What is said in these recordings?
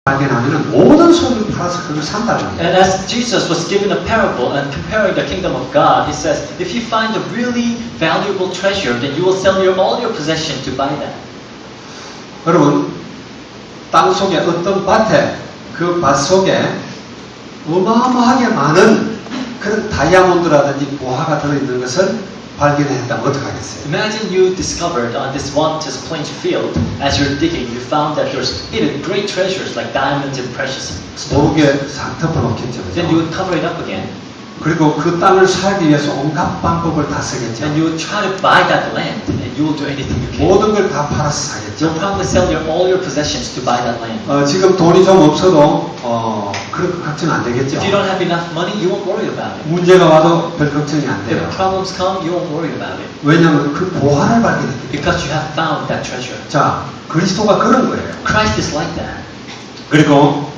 발견하면 모든 소유를 팔아서 그걸 산다는 거예요. And as Jesus was given a parable and comparing the kingdom of God, he says, if you find a really valuable treasure, then you will sell all your possession to buy that. 여러분, 땅 속에 어떤 밭에 그 밭 속에 어마어마하게 많은 그런 다이아몬드라든지 보화가 들어있는 것을 발견했다면 어떡하겠어요? Imagine you discovered on this one just plain field, as you're digging, you found that there's hidden great treasures like diamonds and precious stones. 모르게 싹 덮어놓겠죠. Then you would cover it up again. 그리고 그 땅을 살기 위해서 온갖 방법을 다 쓰겠죠. And you would try to buy that land, and you will do anything you can. 모든 걸 다 팔아서 사겠죠. You'll probably sell all your possessions to buy that land. 지금 돈이 좀 없어도 그런 걱정 안 되겠죠. If you don't have enough money, you won't worry about it. 문제가 와도 별 걱정이 안 돼요. If problems come, you won't worry about it. 왜냐하면 그 보화를 발견했기 때문에. Because you have found that treasure. 자, 그리스도가 그런 거예요. Christ is like that. 그리고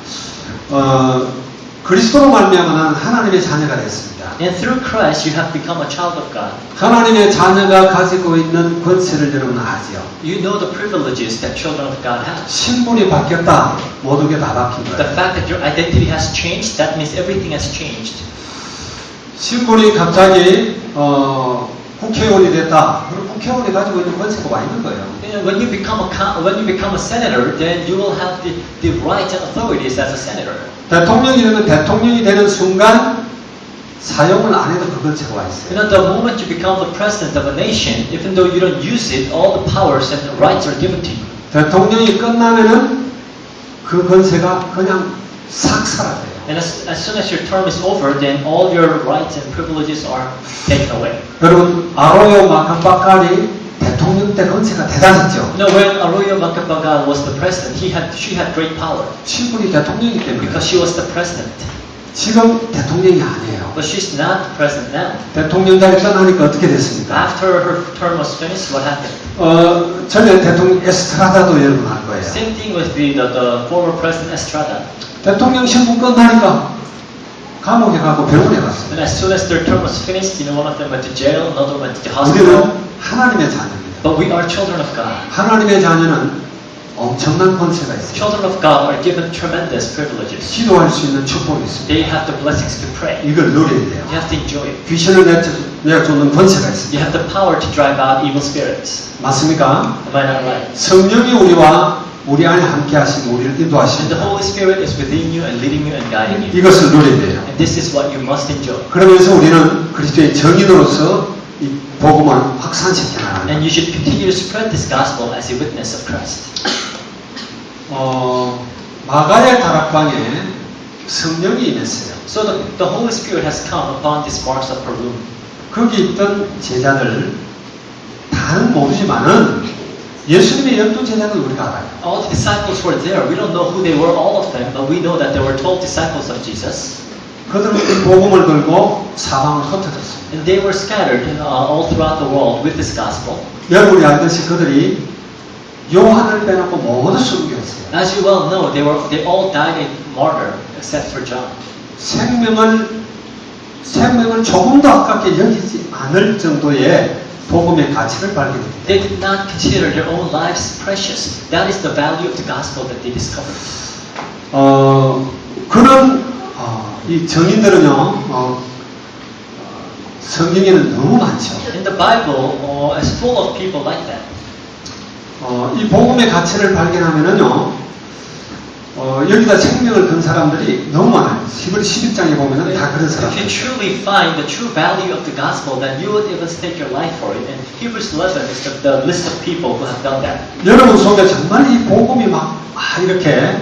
그리스도로 말미암아 하나님의 자녀가 됐습니다. And through Christ, you have become a child of God. 하나님의 자녀가 가지고 있는 권세를 여러분은 아지요. You know the privileges that children of God have. 신분이 바뀌었다. 모든 게 다 바뀐 The 거예요. fact that your identity has changed, that means everything has changed. 신분이 갑자기 국회의원이 됐다. 그럼 국회의원이 가지고 있는 권세가 와 있는 거예요. When you become a senator, then you will have the rights and authorities as a senator. 대통령이 되면 대통령이 되는 순간 사용을 안 해도 그 권세가 와 있어요. You know, the moment you become the president of a nation, even though you don't use it, all the powers and rights are given to you. 대통령이 끝나면은 그 권세가 그냥 싹 사라져요. And as soon as your term is over, then all your rights and privileges are taken away. 여러분, 아로요 마카파칼이 대통령 때 권세가 대단했죠. You know, when Arroyo Macapagal was the president, she had great power 신분이 대통령이기 때문에. because she was the president. 지금 대통령이 아니에요. But she's not the president now. 대통령 자리 떠나니까 어떻게 됐습니까? After her term was finished, what happened? 전에 대통령 에스트라다도 여러분 할 거예요. Same thing with the former president Estrada. 대통령 신분 끝나니까 감옥에 가고 병원에 갔어요. And as soon as their term was finished, you know, one of them went to jail, another went to the hospital. 우리는 하나님의 자녀입니다. But we are children of God. 하나님의 자녀는 엄청난 권세가 있어요. Children of God are given tremendous privileges. 기도할 수 있는 축복이 있습니다. They have the blessings to pray. 이걸 누려야 돼요. You have to enjoy it. 귀신을 내쫓는 권세가 있습니다. You have the power to drive out evil spirits. 맞습니까? Am I not right? 성령이 우리 안에 함께 하시고 우리를 And the 인도하십니다. Holy Spirit is within you and leading you and guiding you. 이것을 누려야 돼요. And this is what you must enjoy. 그러면서 우리는 그리스도의 증인으로서 이 복음을 확산시켜 나가는 And you should continue to spread this gospel as a witness of Christ. 마가의 다락방에 성령이 임했어요. So the Holy Spirit has come upon these marks of her room. 거기 있던 제자들 다는 모르지만은 예수님의 12 제자들 우리가 알아요. All the disciples were there. We don't know who they were, all of them, but we know that there were 12 disciples of Jesus. 그들은 이 복음을 들고 사방을 흩어졌습니다. And they were scattered all throughout the world with this gospel. 여러분이 알듯이 그들이 요한을 빼놓고 모두 순교했어요. As you well know, they all died a martyr except for John. 생명을 조금도 아깝게 여기지 않을 정도의 복음의 가치를 발견했다. They did not consider their own lives precious. That is the value of the gospel that they discovered. 이 정인들은요, 성경에는 너무 많죠. In the Bible, is full of people like that. 이 복음의 가치를 발견하면은요, 여기다 생명을 건 사람들이 너무 많아요. 11장에 보면은 다 그런 If you 사람들. truly find the true value of the gospel, then you would even stake your life for it. And Hebrews 11 is the list of people who have done that. 여러분 속에 정말 이 복음이 이렇게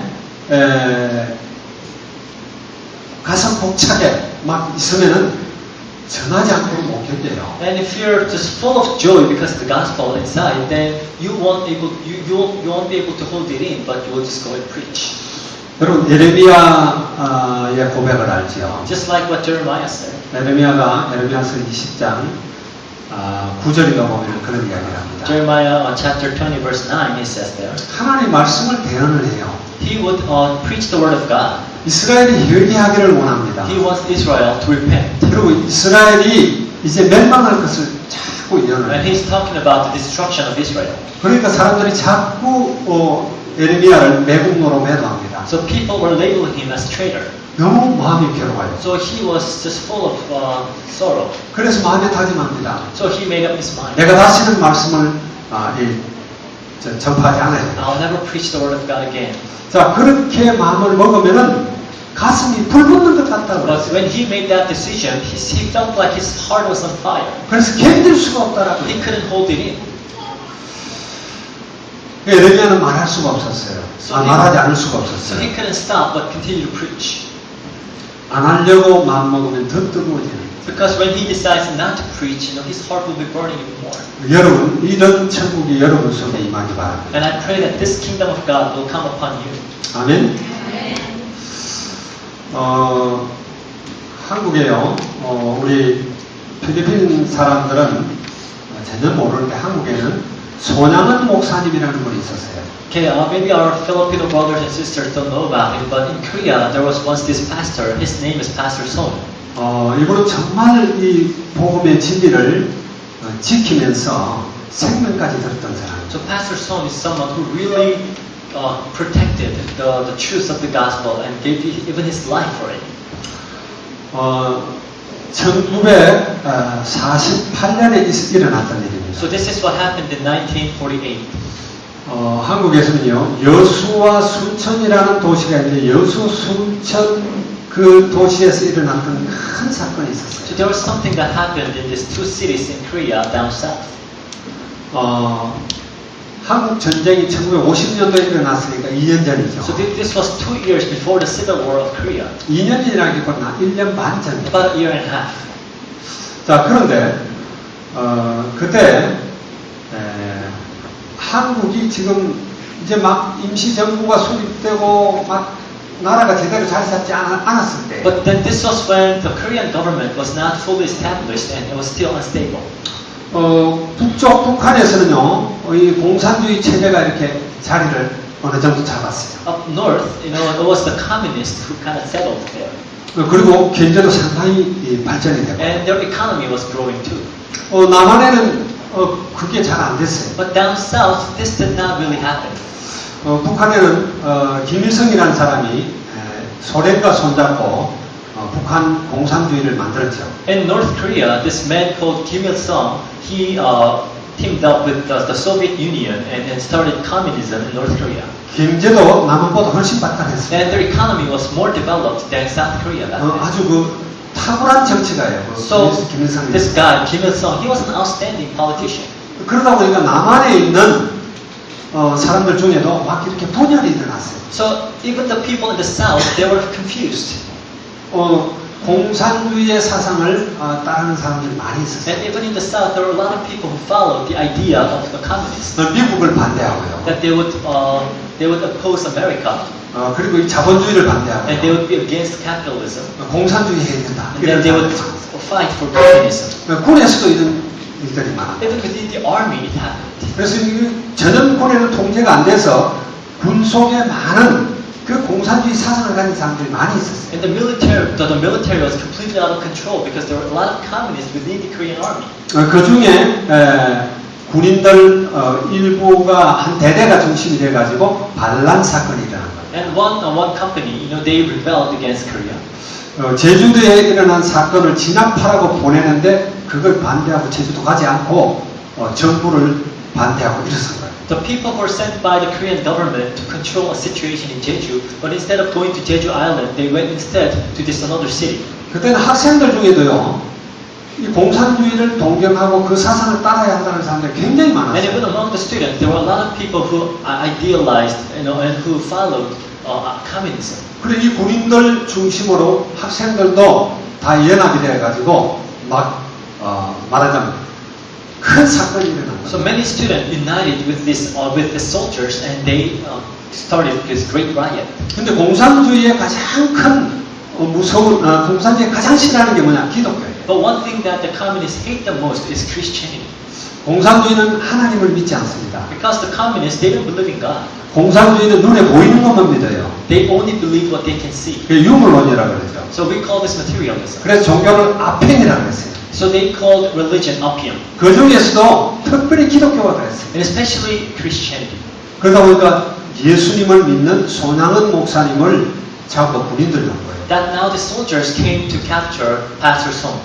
가슴 벅차게 막 있으면은 전하지 않고 못 견뎌요. And if you're just full of joy because of the gospel inside, then you won't be able to hold it in, but you will just go and preach. 여러분 예레미야의 고백을 알지요. Just like what Jeremiah said. 예레미야서 20장 9절인가 보면 그런 이야기를 합니다. Jeremiah chapter 20 verse 9, he says there. 하나님 말씀을 대언을 해요. He would preach the word of God. 이스라엘이 회개하기를 원합니다. He wants Israel to repent. 그리고 이스라엘이 이제 멸망할 것을 자꾸 예언을 And 해요. he's talking about the destruction of Israel. 그러니까 사람들이 자꾸 예레미야를 매국노로 매도합니다. 겁니다. So people were labeling him as traitor. 너무 마음이 괴로워요. So he was just full of sorrow. 그래서 마음에 다짐합니다. So he made up his mind. 내가 다시는 말씀을 전파하지 않아요. I'll never preach the word of God again. 자, 그렇게 마음을 먹으면은 가슴이 불붙는 것 같다고. But when he made that decision, he felt like his heart was on fire. 그래서 견딜 수가 없다라고. He couldn't hold it in. 에레미야는 말할 수가 없었어요. 말하지 않을 수가 So 없었어요. he couldn't stop but continue to preach. 안 하려고 마음 먹으면 더 뜨거워지는. Because when he decides not to preach, his heart will be burning even more. 여러분, 이런 천국이 여러분 속에 임하기 바랍니다. And I pray that this kingdom of God will come upon you. 아멘. 한국에요. 우리 필리핀 사람들은 전혀 모르는데 한국에는 손양은 목사님이라는 분이 있었어요. Okay, maybe our Filipino brothers and sisters don't know about him, but in Korea there was once this pastor. His name is Pastor Son. 이분은 정말 이 복음의 진리를 지키면서 생명까지 들었던 사람. So Pastor Son is someone who really protected the truth of the gospel and gave even his life for it. 1948년에 일어났던 일입니다. So this is what happened in 1948. 한국에서는요, 여수와 순천이라는 도시가 있는데 여수 순천 그 도시에서 일어났던 큰 사건이 있었어요. So there was something that happened in these two cities in Korea down south. 한국 전쟁이 1950년도에 일어났으니까 2년 전이죠. So this was 2 years before the Civil War of Korea. 2년이라기보다 1년 반 전이죠. About a year and a half. 자, 그런데 그때 한국이 지금 이제 막 임시정부가 수립되고 막 나라가 제대로 잘 잡지 않았을 때 But then this was when the Korean government was not fully established and it was still unstable. 북쪽 북한에서는요, 이 공산주의 체제가 이렇게 자리를 어느 정도 잡았어요. Up north, it was the communists who kind of settled there. 그리고 경제도 상당히 발전이 되고. And their economy was growing too. 남한에는 그게 잘 안 됐어요. But down south, this did not really happen. 북한에는 김일성이라는 사람이 소련과 손잡고 북한 공산주의를 만들었죠. In North Korea, this man called Kim Il-sung, he teamed up with the Soviet Union and started communism in North Korea. 경제도 남한보다 훨씬 발달했어요. And their economy was more developed than South Korea back then. 아주 그 탁월한 정치가예요. So 김일성이. this guy, Kim Il-sung, he was an outstanding politician. 그러다 보니까 남한에 있는 사람들 중에도 막 이렇게 분열이 일어났어요. So even the people in the south, they were confused. 공산주의의 사상을 따르는 사람들이 많이 있었어요. And even in the south, there were a lot of people who followed the idea of the communists. 미국을 반대하고요. That they would oppose America. 그리고 이 자본주의를 반대하고요. And they would be against capitalism. 공산주의 해야 된다. And then they would fight for communism. 군에서도 이런 일들이 많아요. Even within the army, it happened. 그래서 전염군에는 통제가 안 돼서 군 속에 많은 그 공산주의 사상을 가진 사람들이 많이 있었어요. And the military was completely out of control because there were a lot of communists within the Korean army. 그 중에 군인들 일부가 한 대대가 중심이 돼가지고 반란 사건이 일어난 거예요. And one company, they rebelled against Korea. 제주도에 일어난 사건을 진압하라고 보내는데 그걸 반대하고 제주도 가지 않고 정부를 반대하고 이랬을 거예요. The people were sent by the Korean government to control a situation in Jeju, but instead of going to Jeju Island, they went instead to this another city. 그때는 학생들 중에도요, 이 공산주의를 동경하고 그 사상을 따라야 한다는 사람들이 굉장히 And even 많았어요. among the students, there were a lot of people who idealized, and who followed communism. 그리고 이 군인들 중심으로 학생들도 다 연합이 돼가지고 막 말하자면 큰 사건이 일어난 So 거예요. many students united with the soldiers, and they started this great riot. 근데 공산주의의 가장 큰 무서운 공산주의에 가장 싫어하는 게 뭐냐? 기독교예요. But one thing that the communists hate the most is Christianity. 공산주의는 하나님을 믿지 않습니다. Because the communists, they don't believe in God. 공산주의는 눈에 보이는 것만 믿어요. They only believe what they can see. 그게 유물론이라고 그러죠. So we call this materialism. 그래서 종교를 아펜이라고 했어요. So they called religion opium, 그 중에서도 특별히 기독교가 그랬어요. and especially Christianity. 그러다 보니까 예수님을 믿는 손양은 목사님을 잡아 군인들 넣은 거예요. That now the soldiers came to capture Pastor Song.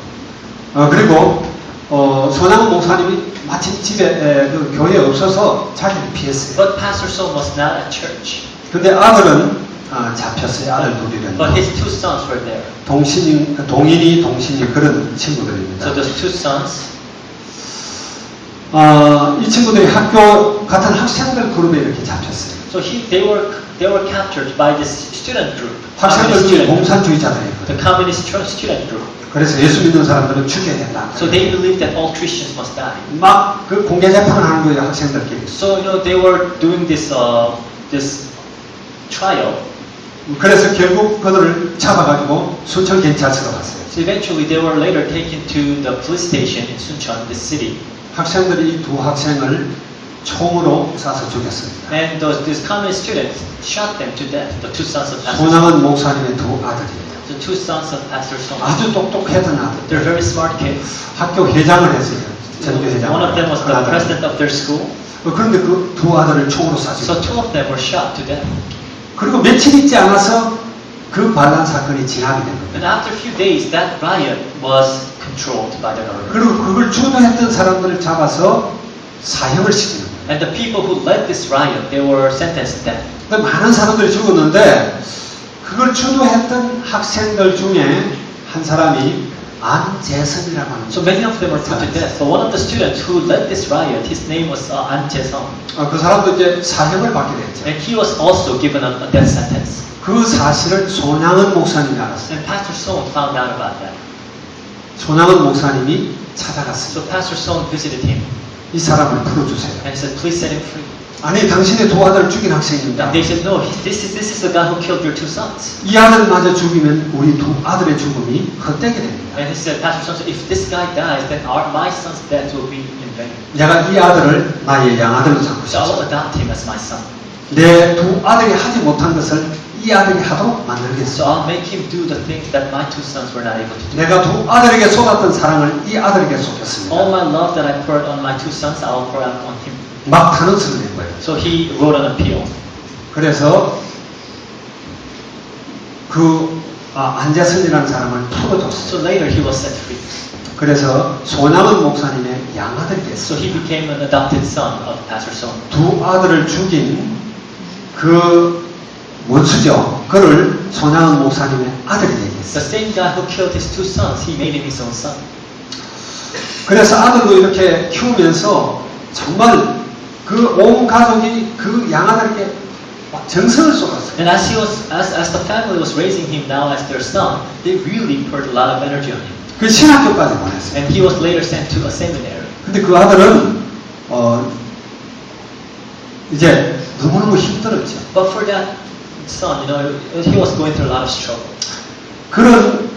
그리고 손양은 목사님이 마침 집에 그 교회에 없어서 자기를 피했어요. But Pastor Song was not at church. 근데 아들은 잡혔어요. 아들 둘이는. But his two sons were there. 동인이 그런 친구들입니다. So those two sons, 이 친구들이 학교 같은 학생들 그룹에 이렇게 잡혔어요. so they were captured by this student group. 학생들 Communist 중에 student group. 공산주의자들이거든요. The communist student group. 그래서 예수 믿는 사람들은 죽여야 된다. So they believed that all Christians must die. 막 그 공개 재판을 하는 거예요, 학생들끼리. So they were doing this trial. 그래서 결국 그들을 잡아가지고 순천 경찰서로 갔어요. So eventually they were later taken to the police station in Suncheon, the city. 학생들이 이 두 학생을 총으로 쏴서 죽였습니다. And these communist students shot them to death. The two sons of Pastor Song. 손양은 목사님의 두 아들입니다. The two sons of Pastor Song. 아주 똑똑했던 아들. They're very smart kids. 학교 회장을 했어요. 전교 회장. One of them was the president of their school. 그런데 그 두 아들을 총으로 쏴 So 죽였어요. two of them were shot to death. 그리고 며칠 있지 않아서 그 반란 사건이 진압이 된 겁니다. And after a few days, that riot was controlled by the government. 그리고 그걸 주도했던 사람들을 잡아서 사형을 시키는 거예요. And the people who led this riot, they were sentenced to death. 근데 많은 사람들이 죽었는데 그걸 주도했던 학생들 중에 한 사람이 안재선이라고 하는 So many of them were put to death. So one of the students who led this riot, his name was An Jae-sung. 그 사람도 이제 사형을 받게 됐죠. And he was also given a death sentence. 그 사실을 손양은 목사님이 알았어요. And Pastor Song found out about that. 손양은 목사님이 찾아갔어요. So Pastor Song visited him 이 사람을 풀어주세요. and he said, please set him free. 아니 당신의 두 아들을 죽인 학생입니다. And they said, no, this is the guy who killed your two sons. 이 아들마저 죽이면 우리 두 아들의 죽음이 헛되게 됩니다. And he said, Pastor Song said, if this guy dies, then my son's death will be in vain. 내가 이 아들을 나의 양아들로 삼고 So I will 싶어. adopt him as my son. 내 두 아들이 하지 못한 것을 이 아들이 하도록 So 만들겠어. I'll make him do the things that my two sons were not able to do. 내가 두 아들에게 쏟았던 사랑을 이 아들에게 쏟았습니다. All my love that I poured on my two sons, I will pour out on him. 막 탄원서를 낸 거예요. So he wrote an appeal. 그래서 그 안재선이라는 사람을 풀어줬어요. So later he was set free. 그래서 손양은 목사님의 양아들이 So 됐어요. he became an adopted son of Pastor Song. 두 아들을 죽인 그 원수죠. 그를 손양은 목사님의 아들이 되게 The 했어요. same guy who killed his two sons, he made him his own son. 그래서 아들로 이렇게 키우면서 정말 그 온 가족이 그 양아들에게 막 정성을 쏟았어요. And as the family was raising him now as their son, they really poured a lot of energy on him. 그 신학교까지 보냈어요. And he was later sent to a seminary. 근데 그 아들은 이제 너무너무 힘들었죠. But for that son, he was going through a lot of struggle. 그런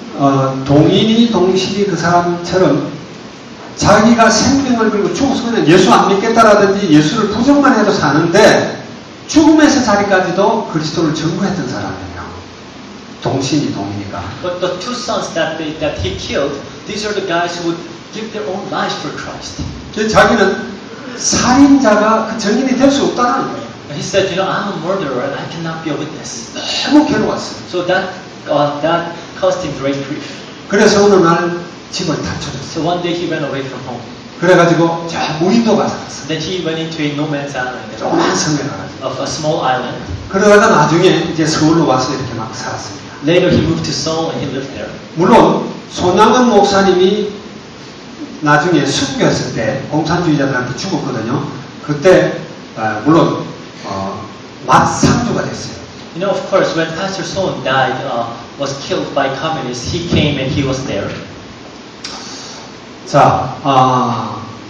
동인이 동실이 그 사람처럼 자기가 생명을 걸고 죽어서는 예수 안 믿겠다라든지 예수를 부정만 해도 사는데 죽음에서 자리까지도 그리스도를 전구했던 사람이에요. 동인이니까. But the two sons that he killed, these are the guys who would give their own lives for Christ. 그래서 자기는 살인자가 그 증인이 될 수 없다는 거예요. And he said, I'm a murderer and I cannot be a witness. 너무 괴로웠어요. So that caused him great grief. 그래서 어느 날 집을 탈출했어요. So one day he ran away from home. 그래가지고 저 무인도 가서 살았어요. Then he went into a no man's island 조그만 섬에 가가지고. of a small island. 그러다가 나중에 이제 서울로 와서 이렇게 막 살았습니다. Later he moved to Seoul and he lived there. 물론 손양은 목사님이 나중에 순교했을 때 공산주의자들한테 죽었거든요. 그때 물론 맞상주가 됐어요. Of course, when Pastor Song died, was killed by communists, he came and he was there. 자,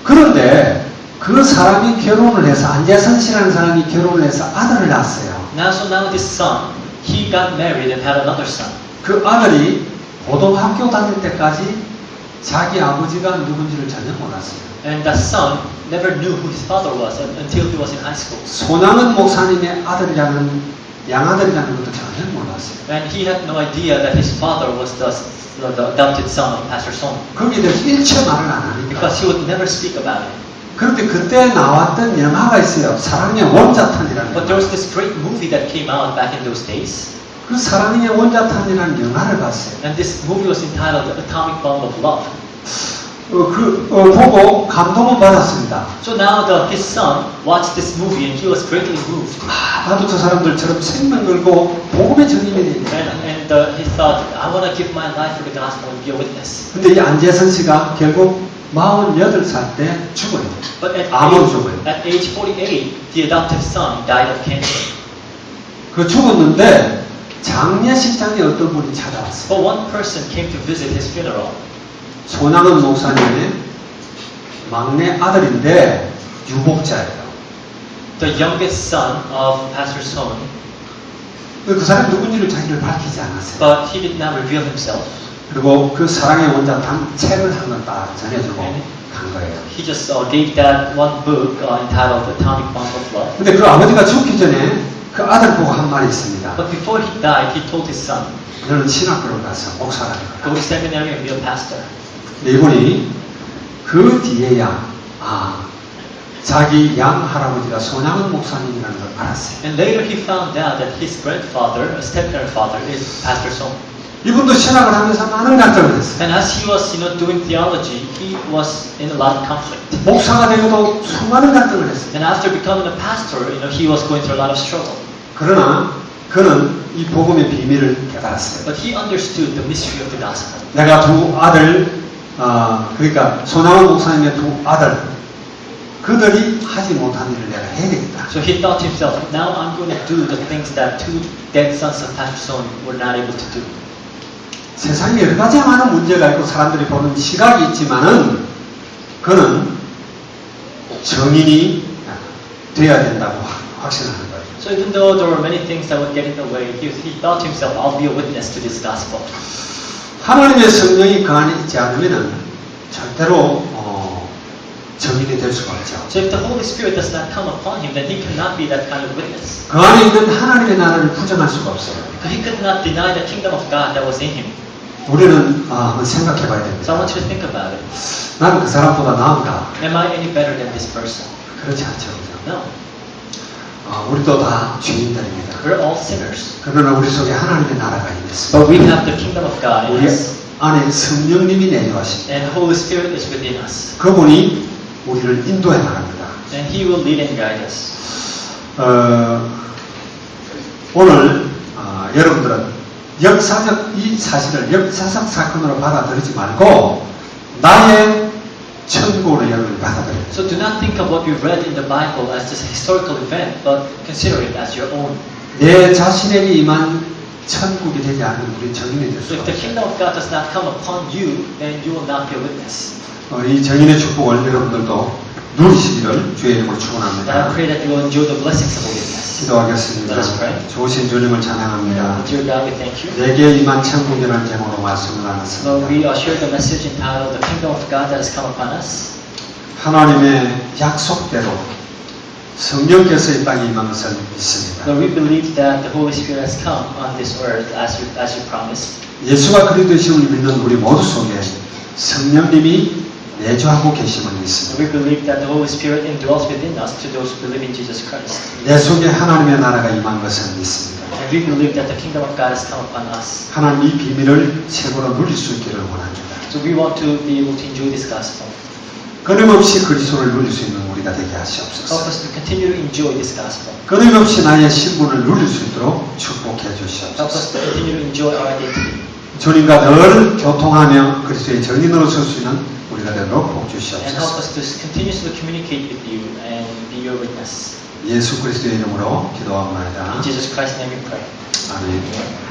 그런데 그 사람이 결혼을 해서 안재선 씨라는 사람이 결혼을 해서 아들을 낳았어요. Now this son, he got married and had another son. 그 아들이 고등학교 다닐 때까지 자기 아버지가 누군지를 전혀 몰랐어요. And that son never knew who his father was until he was in high school. 손양은 목사님의 아들이라는 양아들이라는 것도 전혀 몰랐어요. And he had no idea that his father was the adopted son of Pastor Song. 거기에 대해서 일체 말을 안 하니까 Because he would never speak about it. 그런데 그때 나왔던 영화가 있어요. 사랑의 원자탄이라는 But there 영화. was this great movie that came out back in those days. 그 사랑의 원자탄이라는 영화를 봤어요. And this movie was entitled Atomic Bomb of Love. 보고 감동을 받았습니다. So now his son watched this movie and he was greatly moved. 나도 저 사람들처럼 생명 걸고 복음의 전임이 되겠다. And he thought, I want to give my life for the gospel and be a witness. 근데 이 안재선 씨가 결국 48살 때 죽어요. But 암으로 죽어요. at age 48, the adoptive son died of cancer. 그 죽었는데 장례식장에 어떤 분이 찾아왔어요. But one person came to visit his funeral. 손양은 목사님의 막내 아들인데 유복자예요. The youngest son of Pastor Son, 그 사람이 누군지를 자기를 밝히지 않았어요. but he did not reveal himself. 그리고 그 사랑의 원자탄 책을 한 건 딱 전해주고 간 거예요. He just gave that one book entitled Atomic Bomb of Love. 근데 그 아버지가 죽기 전에 그 아들 보고 한 말이 있습니다. But before he died, he told his son, 너는 신학교를 가서 목사가 되거라. go to seminary and be a pastor. 근데 이분이 그 뒤에야 자기 양 할아버지가 손양은 목사님이라는 걸 알았어요. And later he found out that his grandfather, step-grandfather, is Pastor Son. 이분도 신학을 하면서 많은 갈등을 했어요. And as he was, doing theology, he was in a lot of conflict. 목사가 되고도 수많은 갈등을 했어요. And after becoming a pastor, he was going through a lot of struggle. 그러나 그는 이 복음의 비밀을 깨달았어요. But he understood the mystery of the gospel. 내가 두 아들, 그러니까 손양원 목사님의 두 아들, 그들이 하지 못한 일을 내가 해야 되겠다. So he thought to himself, now I'm going to do the things that two dead sons of Pastor Son were not able to do. 세상에 여러 가지 많은 문제가 있고 사람들이 보는 시각이 있지만은 그는 정인이 돼야 된다고 확신하는 거예요. So even though there were many things that would get in the way, he thought to himself, I'll be a witness to this gospel. 하나님의 성령이 그 안에 있지 않으면은 절대로 정인이 될 수가 없죠. So if the Holy Spirit does not come upon him, then he cannot be that kind of witness. 그 안에 있는 하나님의 나라를 부정할 수가 없어요. Because he could not deny the kingdom of God that was in him. 우리는 한번 생각해 봐야 So I 됩니다. want you to think about it. 나는 그 사람보다 나은가? Am I any better than this person? 그렇지 않죠. 그죠? No. 우리도 다 죄인들입니다. We're all sinners. 그러나 우리 속에 하나님의 나라가 있습니다. But we have the kingdom of God in 우리 us. 안에 성령님이 내주하십니다. And the Holy Spirit is within us. 그분이 우리를 인도해 나갑니다. And He will lead and guide us. 오늘 여러분들은 역사적 이 사실을 역사적 사건으로 받아들이지 말고 나의 천국으로 여러분이 받아들여요. So do not think of what you read in the Bible as just a historical event, but consider it as your own. 내 자신에게 임한 천국이 되지 않는 우리 정인이 될 So 수가 if the 없어요. kingdom of God does not come upon you, then you will not be a witness. 이 정인의 축복을 여러분들도 누리시기를 주의 이름으로 And I 축원합니다. pray that you will enjoy the blessings of witness. 기도하겠습니다. Let us pray. 좋으신 주님을 찬양합니다. Dear God, we thank you. 내게 임한 천국이라는 제목으로 말씀을 Lord, 나눴습니다. we share the message entitled The Kingdom of God That Has Come Upon Us. 하나님의 약속대로 성령께서 이 땅에 임한 것을 믿습니다. Lord, we believe that the Holy Spirit has come on this earth as you promised. 예수가 그리스도이심을 믿는 우리 모두 속에 성령님이 내주하고 계심을 믿습니다. We believe that the Holy Spirit indwells within us to those who believe in Jesus Christ. 내 속에 하나님의 나라가 임한 것을 믿습니다. And we believe that the kingdom of God has come upon us. 하나님 이 비밀을 최고로 누릴 수 있기를 원합니다. So we want to be able to enjoy this gospel. 끊임없이 그리스도를 누릴 수 있는 우리가 되게 Help 하시옵소서. us to continue to enjoy this gospel. 끊임없이 나의 신분을 누릴 수 있도록 축복해 Help us 주시옵소서. to continue to enjoy our identity. 주님과 늘 교통하며 그리스도의 정인으로 설 수 있는 우리가 되도록 복 And help 주시옵소서. us to continuously communicate with you and be your witness. 예수 그리스도의 이름으로 In 기도합니다. Jesus Christ's name we pray. 아멘. Amen.